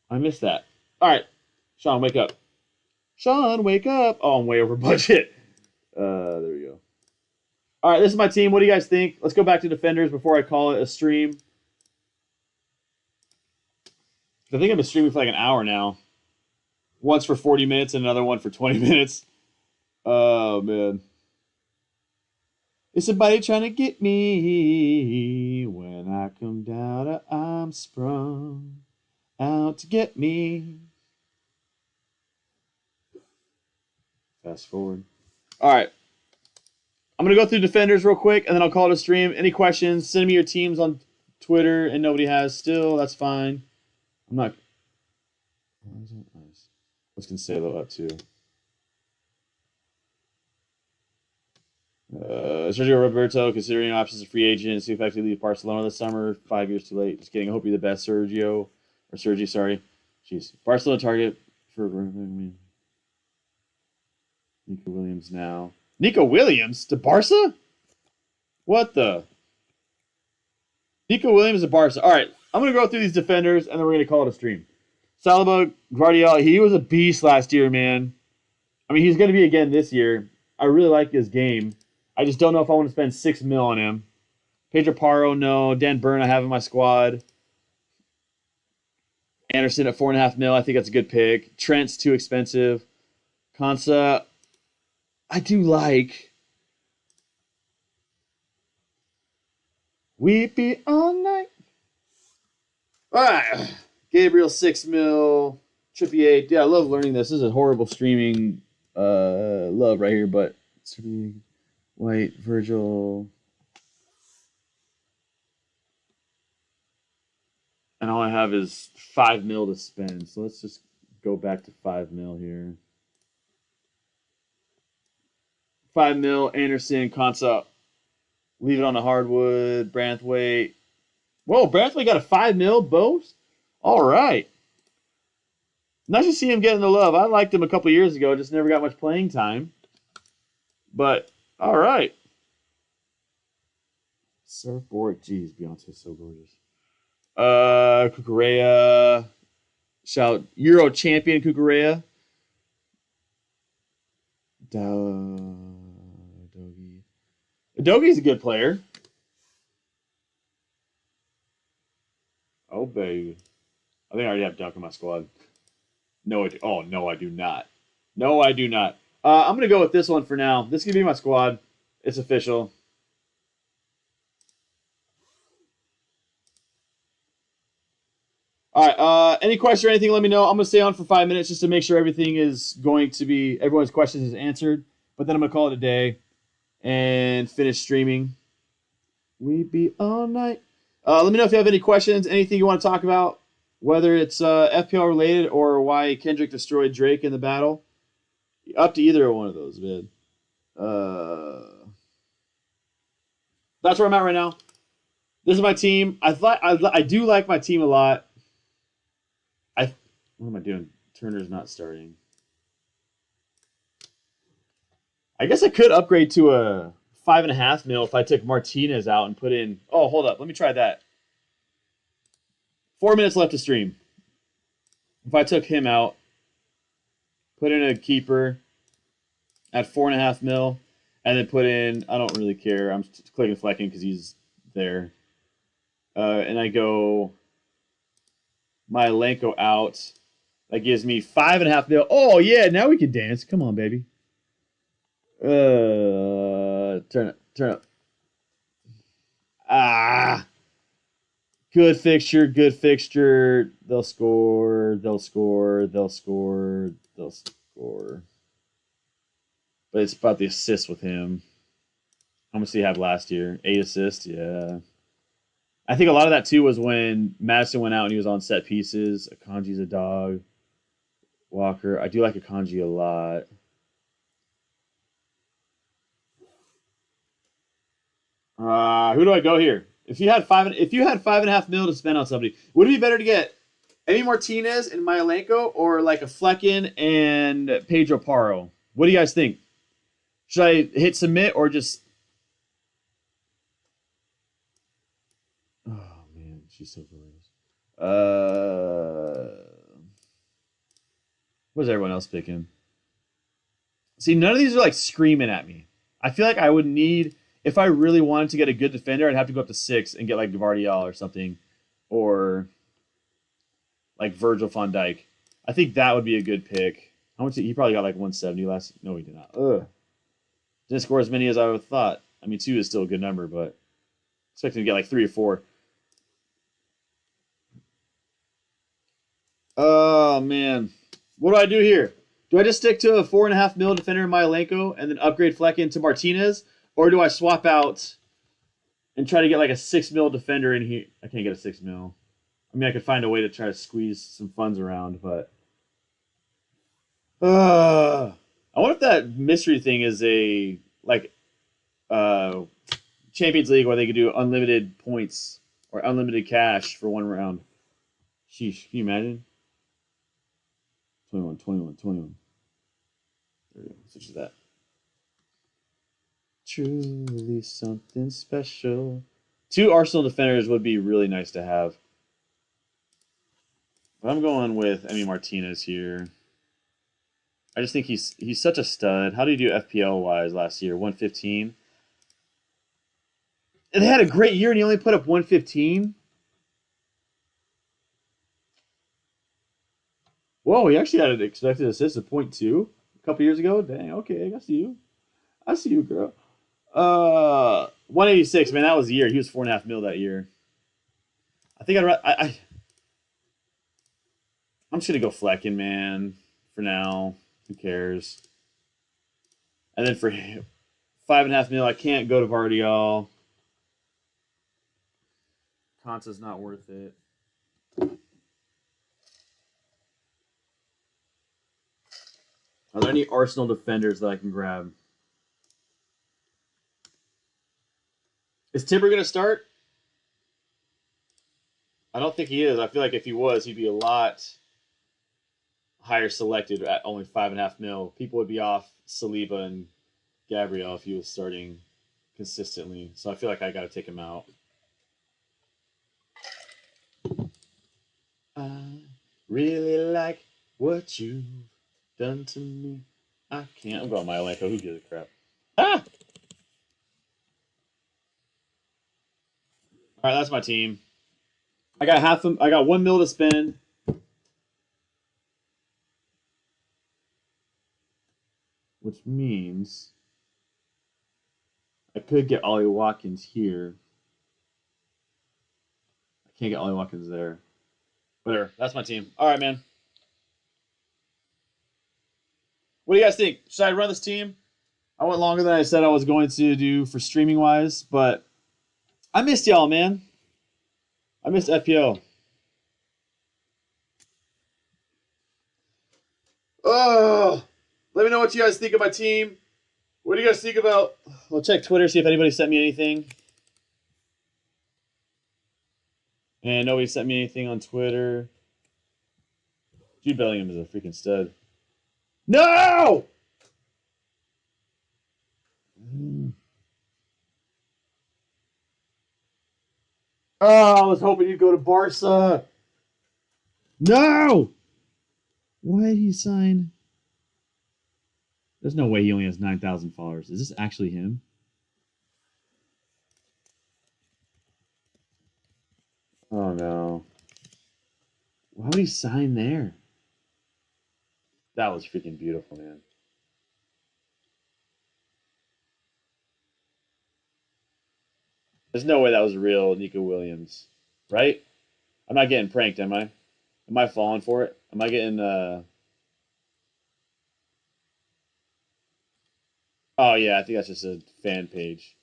I miss that. All right, Sean, wake up. Sean, wake up. Oh, I'm way over budget. There we go. All right, this is my team. What do you guys think? Let's go back to defenders before I call it a stream. I think I've been streaming for like an hour now. Once for 40 minutes and another one for 20 minutes. Oh, man. Is somebody trying to get me? When I come down, I'm sprung out to get me. Fast forward. All right. I'm going to go through defenders real quick, and then I'll call it a stream. Any questions, send me your teams on Twitter, and nobody has still. That's fine. I'm not... Nice. I was going to say that too. Sergio Roberto, considering options as a free agent, see if I actually leave Barcelona this summer. 5 years too late. Just kidding. I hope you're the best, Sergio. Or Sergi, sorry. Jeez. Barcelona target for... Nico Williams now. Nico Williams to Barca? What the? Nico Williams to Barca. All right, I'm going to go through these defenders, and then we're going to call it a stream. Saliba, Guardiola, he was a beast last year, man. I mean, he's going to be again this year. I really like his game. I just don't know if I want to spend $6 million on him. Pedro Paro, no. Dan Burn, I have in my squad. Anderson at $4.5 million. I think that's a good pick. Trent's too expensive. Konsa, I do like. Weepy all night. All right. Gabriel, $6 million. Trippier. Yeah, I love learning this. This is a horrible streaming love right here, but White, Virgil. And all I have is $5 million to spend. So let's just go back to $5 million here. $5 million, Anderson, Konsa. Leave it on the hardwood. Branthwaite. Whoa, Branthwaite got a $5 million both? All right. Nice to see him getting the love. I liked him a couple years ago, just never got much playing time. But, all right. Surfboard. Jeez, Beyonce's so gorgeous. Kukurea. Shout Euro champion Kukurea. Dogi. Dogi's a good player. Oh, baby. I think I already have Dunk in my squad. No, I do. Oh, no, I do not. No, I do not. I'm going to go with this one for now. This is going to be my squad. It's official. All right. Any question or anything, let me know. I'm going to stay on for 5 minutes just to make sure everything is going to be, everyone's questions is answered. But then I'm going to call it a day and finish streaming. We be all night. Let me know if you have any questions, anything you want to talk about, whether it's FPL related or why Kendrick destroyed Drake in the battle. Up to either one of those, man. That's where I'm at right now. This is my team. I do like my team a lot. What am I doing? Turner's not starting. I guess I could upgrade to a 5.5 mil if I took Martinez out and put in. Oh, hold up. Let me try that. 4 minutes left to stream. If I took him out, put in a keeper at 4.5 mil, and then put in. I don't really care. I'm clicking Flecking because he's there. And I go my Lenko out. That gives me 5.5 mil. Oh yeah, now we can dance. Come on, baby. Turn up. Ah, good fixture. They'll score. But it's about the assists with him. How much did he have last year? 8 assists. Yeah. I think a lot of that too was when Madison went out and he was on set pieces. Akanji's a dog. Walker. I do like Akanji a lot. Who do I go here? If you had 5.5 mil to spend on somebody, would it be better to get Emi Martinez and Myalenko or like a Flecken and Pedro Paro? What do you guys think? Should I hit submit or just? Oh man, she's so glorious. What's everyone else picking? See, none of these are like screaming at me. I feel like I would need, if I really wanted to get a good defender, I'd have to go up to 6 and get like Gvardiol or something, or like Virgil van Dijk. I think that would be a good pick. How much? He probably got like 170 last. No, he did not. Ugh. Didn't score as many as I would have thought. I mean, 2 is still a good number, but expecting to get like 3 or 4. Oh man, what do I do here? Do I just stick to a 4.5 mil defender in Myalenko and then upgrade Flecken to Martinez, or do I swap out and try to get like a 6 mil defender in here? I can't get a 6 mil. I mean, I could find a way to try to squeeze some funds around, but I wonder if that mystery thing is a like uh, Champions League where they could do unlimited points or unlimited cash for one round. Sheesh, can you imagine? 21. There we go. Switch to that. Truly something special. 2 Arsenal defenders would be really nice to have. But I'm going with Emi Martinez here. I just think he's such a stud. How did he do FPL wise last year? 115. And they had a great year and he only put up 115. Whoa, he actually had an expected assist of 0.2 a couple years ago. Dang, okay, I see you. I see you, girl. 186, man, that was the year. He was 4.5 mil that year. I think I'm just gonna go Flecken, man, for now. Who cares? And then for 5.5 mil, I can't go to Vardiol. Konsa's not worth it. Are there any Arsenal defenders that I can grab? Is Timber going to start? I don't think he is. I feel like if he was, he'd be a lot higher selected at only 5.5 mil. People would be off Saliba and Gabriel if he was starting consistently. So I feel like I got to take him out. I really like what you've done to me. I can't. I'm going Myalenko. Who gives a crap? Ah! All right, that's my team. I got 1 mil to spend. Which means I could get Ollie Watkins here. I can't get Ollie Watkins there. Whatever. That's my team. All right, man. What do you guys think? Should I run this team? I went longer than I said I was going to do for streaming wise, but I missed y'all, man. I missed FPL. Oh, let me know what you guys think of my team. What do you guys think about? We'll check Twitter, see if anybody sent me anything. And nobody sent me anything on Twitter. Jude Bellingham is a freaking stud. No! Oh, I was hoping you'd go to Barca. No! Why did he sign? There's no way he only has 9,000 followers. Is this actually him? Oh, no. Why would he sign there? That was freaking beautiful, man. There's no way that was real Nico Williams, right? I'm not getting pranked, am I? Am I falling for it? Am I getting Oh yeah, I think that's just a fan page.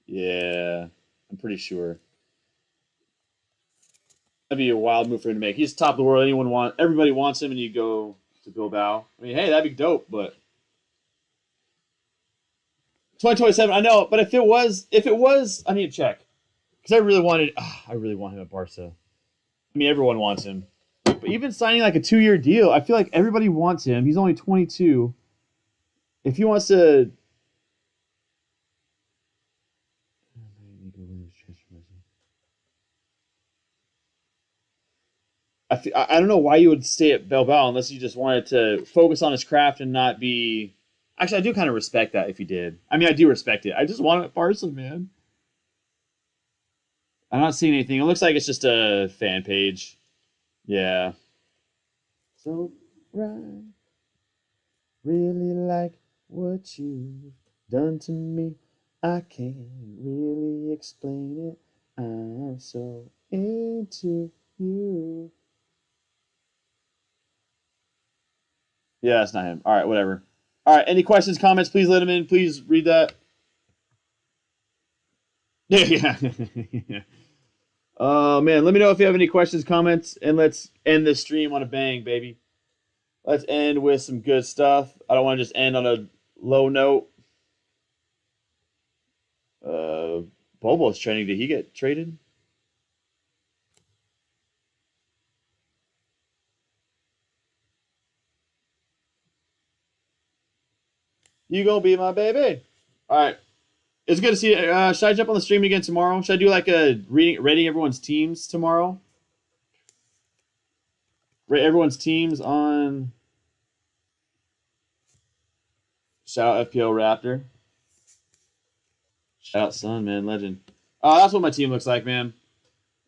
Yeah, I'm pretty sure. That'd be a wild move for him to make. He's top of the world. Everybody wants him, and you go to Bilbao. I mean, hey, that'd be dope. But 2027, I know. But if it was, I need to check because I really want him at Barca. I mean, everyone wants him. But even signing like a 2-year deal, I feel like everybody wants him. He's only 22. If he wants to, I don't know why you would stay at Bilbao unless you just wanted to focus on his craft and not be. Actually, I do kind of respect that if he did. I mean, I do respect it. I just want him at Barca, man. I'm not seeing anything. It looks like it's just a fan page. Yeah. So right, really like what you've done to me. I can't really explain it. I'm so into you. Yeah, it's not him. All right, whatever. All right, any questions, comments? Please let them in. Please read that. Yeah, yeah. Oh man, let me know if you have any questions, comments, and let's end this stream on a bang, baby. Let's end with some good stuff. I don't want to just end on a low note. Bobo's training. Did he get traded? You gonna be my baby? All right. It's good to see you. Should I jump on the stream again tomorrow? Should I do like a rating everyone's teams tomorrow? Rate everyone's teams on. Shout out FPL Raptor. Shout out Sun, man, legend. That's what my team looks like, man.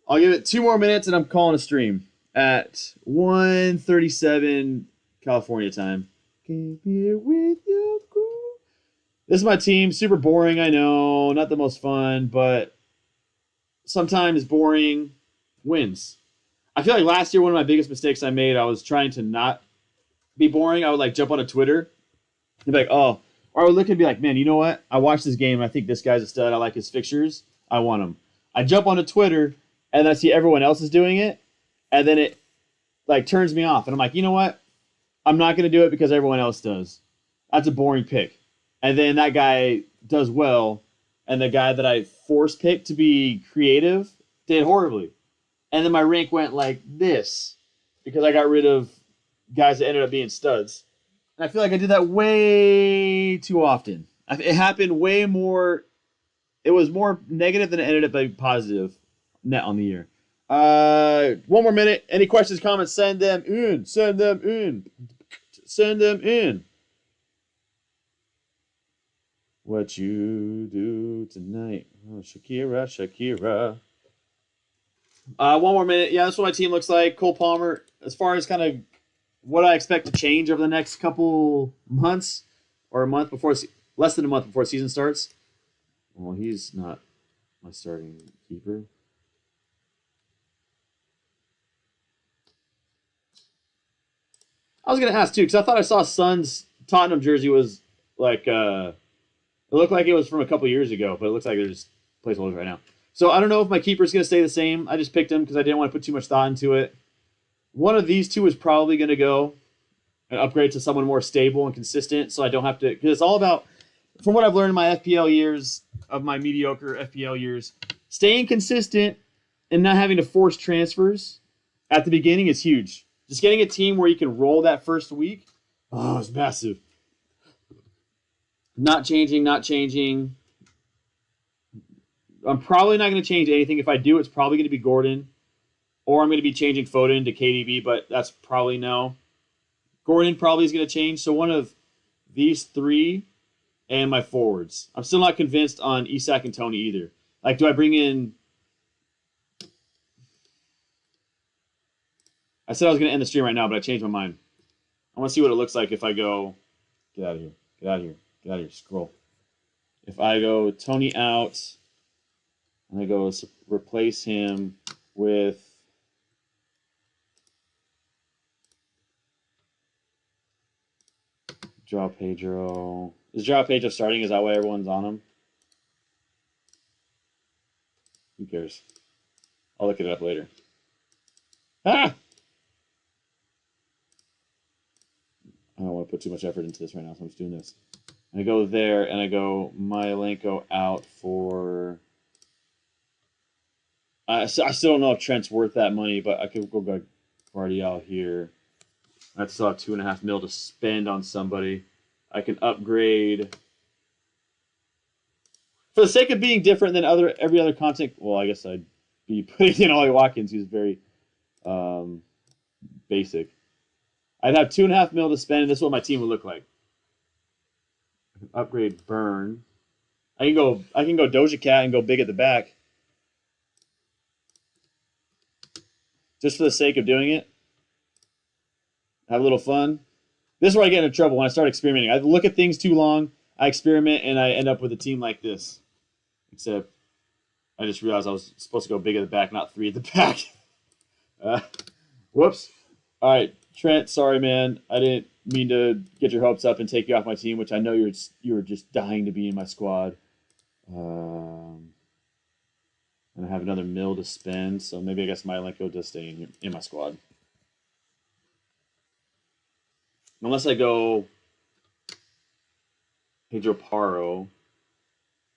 I'll give it 2 more minutes and I'm calling a stream at 1:37 California time. Can't be with you. This is my team. Super boring, I know. Not the most fun, but sometimes boring wins. I feel like last year one of my biggest mistakes I made, I was trying to not be boring. I would like jump on a Twitter and be like, oh, or I would look and be like, man, you know what? I watched this game and I think this guy's a stud. I like his fixtures. I want him. I jump onto Twitter and then I see everyone else is doing it, and then it like turns me off. And I'm like, you know what? I'm not gonna do it because everyone else does. That's a boring pick. And then that guy does well, and the guy that I force picked to be creative did horribly. And then my rank went like this because I got rid of guys that ended up being studs. And I feel like I did that way too often. It happened way more. It was more negative than it ended up being positive net on the year. 1 more minute. Any questions, comments, send them in. Send them in. Send them in. What you do tonight. Oh, Shakira, Shakira. 1 more minute. Yeah, that's what my team looks like. Cole Palmer, as far as kind of what I expect to change over the next couple months, or a month before, less than a month before season starts. Well, he's not my starting keeper. I was gonna ask too because I thought I saw Sun's Tottenham jersey was like it looked like it was from a couple years ago, but it looks like there's placeholders right now. So I don't know if my keeper's gonna stay the same. I just picked him because I didn't want to put too much thought into it. One of these two is probably gonna go and upgrade to someone more stable and consistent, so I don't have to. Because it's all about, from what I've learned in my FPL years, of my mediocre FPL years, staying consistent and not having to force transfers at the beginning is huge. Just getting a team where you can roll that first week, oh, it's massive. Not changing, not changing. I'm probably not going to change anything. If I do, it's probably going to be Gordon, or I'm going to be changing Foden to KDB, but that's probably no. Gordon probably is going to change. So one of these three and my forwards. I'm still not convinced on Isak and Tony either. Like, do I bring in... I said I was going to end the stream right now, but I changed my mind. I want to see what it looks like if I go... Get out of here. Get out of here. Get out of here. Scroll. If I go Tony out, and I go replace him with... Joao Pedro. Is Joao Pedro starting? Is that why everyone's on him? Who cares? I'll look it up later. Ah! I don't want to put too much effort into this right now, so I'm just doing this. I go there, and I go Myelenko out for... I still don't know if Trent's worth that money, but I could go Guardiola here. I still have 2.5 mil to spend on somebody. I can upgrade... For the sake of being different than every other content... Well, I guess I'd be putting in Ollie Watkins, who's very basic. I'd have 2.5 mil to spend, and this is what my team would look like. I can upgrade Burn. I can go Doja Cat and go big at the back. Just for the sake of doing it. Have a little fun. This is where I get into trouble when I start experimenting. I look at things too long, I experiment, and I end up with a team like this. Except I just realized I was supposed to go big at the back, not 3 at the back. Whoops. All right, Trent, sorry, man. I didn't mean to get your hopes up and take you off my team, which I know you were just dying to be in my squad. And I have another mil to spend, so maybe I guess Myelenko does stay in my squad. Unless I go Pedro Paro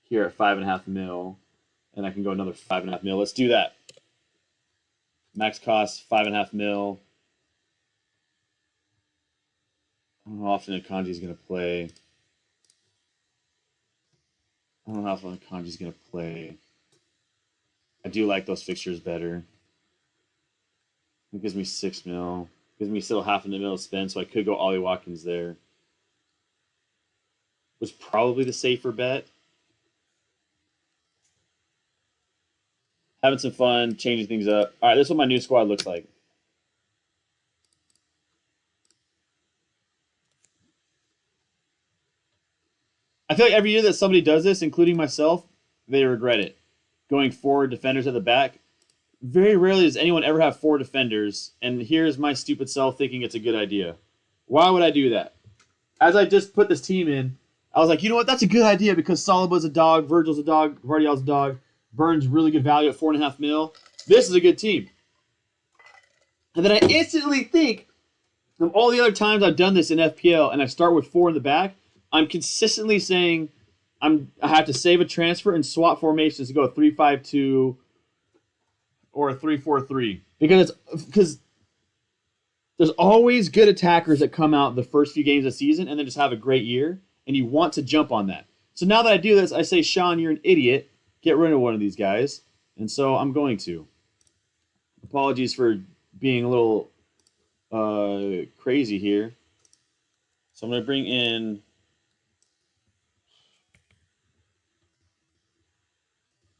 here at 5.5 mil, and I can go another 5.5 mil. Let's do that. Max cost 5.5 mil. I don't know how often Akanji's going to play. I don't know how often Akanji's going to play. I do like those fixtures better. It gives me 6 mil. It gives me still 0.5 mil to spend, so I could go Ollie Watkins there. Was probably the safer bet. Having some fun, changing things up. All right, this is what my new squad looks like. I feel like every year that somebody does this, including myself, they regret it. Going 4 defenders at the back. Very rarely does anyone ever have 4 defenders, and here's my stupid self thinking it's a good idea. Why would I do that? As I just put this team in, I was like, you know what? That's a good idea because Saliba's a dog, Virgil's a dog, Guardiola's a dog, Burns really good value at 4.5 mil. This is a good team. And then I instantly think of all the other times I've done this in FPL, and I start with 4 in the back. I'm consistently saying I have to save a transfer and swap formations to go 3-5-2 or a 3-4-3 because there's always good attackers that come out the first few games of the season and then just have a great year, and you want to jump on that. So now that I do this, I say, Sean, you're an idiot. Get rid of one of these guys, and so I'm going to. Apologies for being a little crazy here. So I'm going to bring in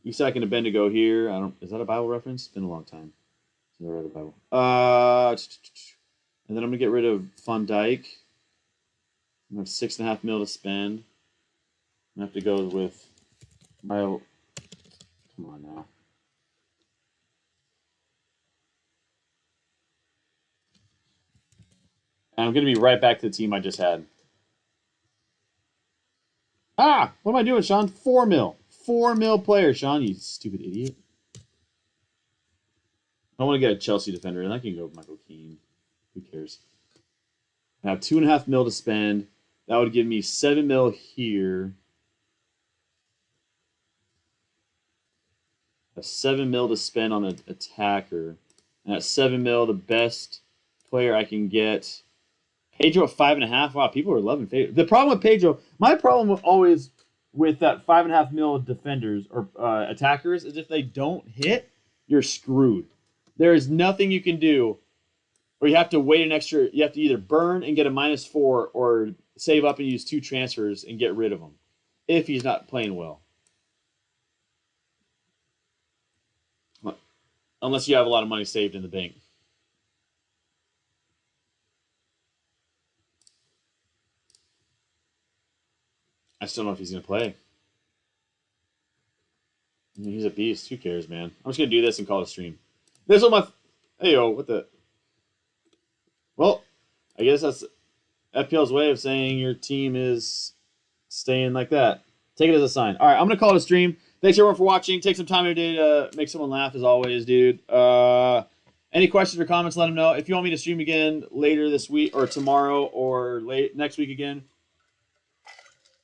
Isak and Bendigo here. Is that a Bible reference? It's been a long time since I read the Bible. And then I'm gonna get rid of Van Dijk. I have 6.5 mil to spend. I have to go with my. Come on now. I'm going to be right back to the team I just had. Ah, what am I doing, Sean? 4 mil. 4 mil player, Sean, you stupid idiot. I want to get a Chelsea defender, and I can go with Michael Keane. Who cares? I have 2.5 mil to spend. That would give me 7 mil here. A 7 mil to spend on an attacker. And at 7 mil, the best player I can get. Pedro at 5.5. Wow, people are loving Pedro. The problem with Pedro, my problem with always with that 5.5 mil defenders or attackers is if they don't hit, you're screwed. There is nothing you can do, or you have to wait an extra. You have to either burn and get a -4, or save up and use 2 transfers and get rid of him if he's not playing well. Unless you have a lot of money saved in the bank. I still don't know if he's going to play. He's a beast. Who cares, man? I'm just going to do this and call it a stream. This one, hey, yo, what the? Well, I guess that's FPL's way of saying your team is staying like that. Take it as a sign. All right, I'm going to call it a stream. Thanks, everyone, for watching. Take some time today to make someone laugh, as always, dude. Any questions or comments, let them know. If you want me to stream again later this week or tomorrow or late next week again,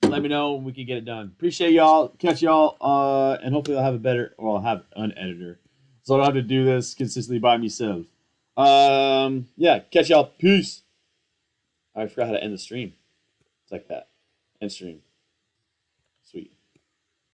let me know and we can get it done. Appreciate y'all. Catch y'all. And hopefully I'll have a better, well, I'll have an editor. So I don't have to do this consistently by myself. Yeah, catch y'all. Peace. I forgot how to end the stream. It's like that. End stream.